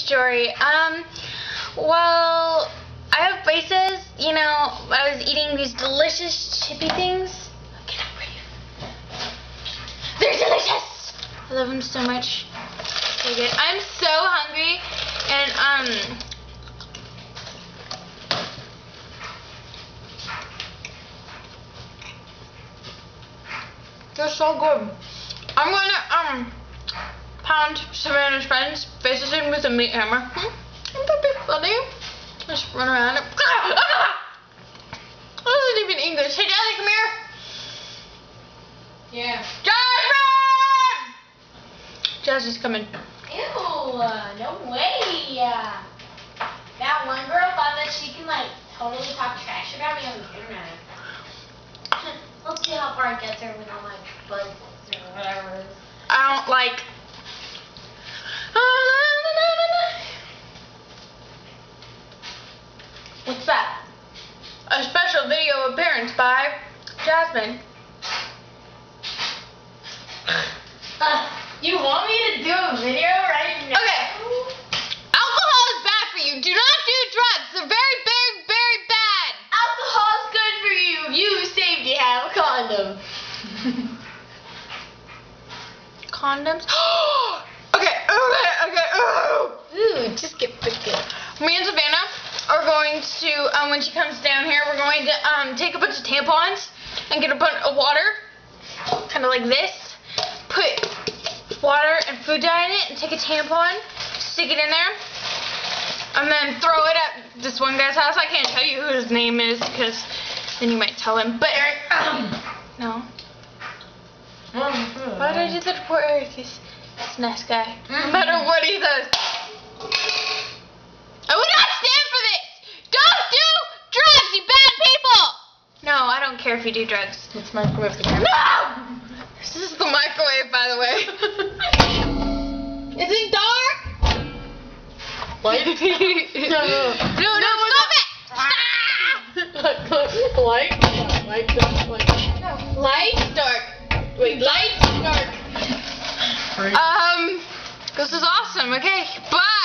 story. Well, I have braces. You know, I was eating these delicious chippy things. Get up, ready? They're delicious. I love them so much. So good. I'm so hungry, and they're so good. I'm gonna pound Savannah's friend's faces in with a meat hammer. Wouldn't that be funny? Just run around and that isn't even English. Hey Daddy, come here. Yeah. Jasmine! Jazzy's coming. Ew, no way. That one girl thought that she can like totally talk trash about me on the internet. Let's see how far it gets her with all my bugs or whatever it is. I don't like. What's that? A special video appearance by Jasmine. You want me to do a video right now? Okay. Alcohol is bad for you. Do not do drugs. They're very, very, very bad. Alcohol's good for you. You saved you have a condom. Condoms? Okay. Ooh, just get freaking. Me and Savannah are going to, when she comes down here, we're going to take a bunch of tampons and get a bunch of water, kind of like this. Put water and food dye in it and take a tampon, stick it in there, and then throw it at this one guy's house. I can't tell you who his name is because then you might tell him. But Eric, no. Why did I do that to poor Eric? He's a nice guy. No matter what he says. I would not stand for this! Don't do drugs, you bad people! No, I don't care if you do drugs. Let's microwave the camera. No! This is the microwave, by the way. Is it dark? Light? No, stop it! Stop! Light's dark. Wait, light's dark. This is awesome. Okay, bye.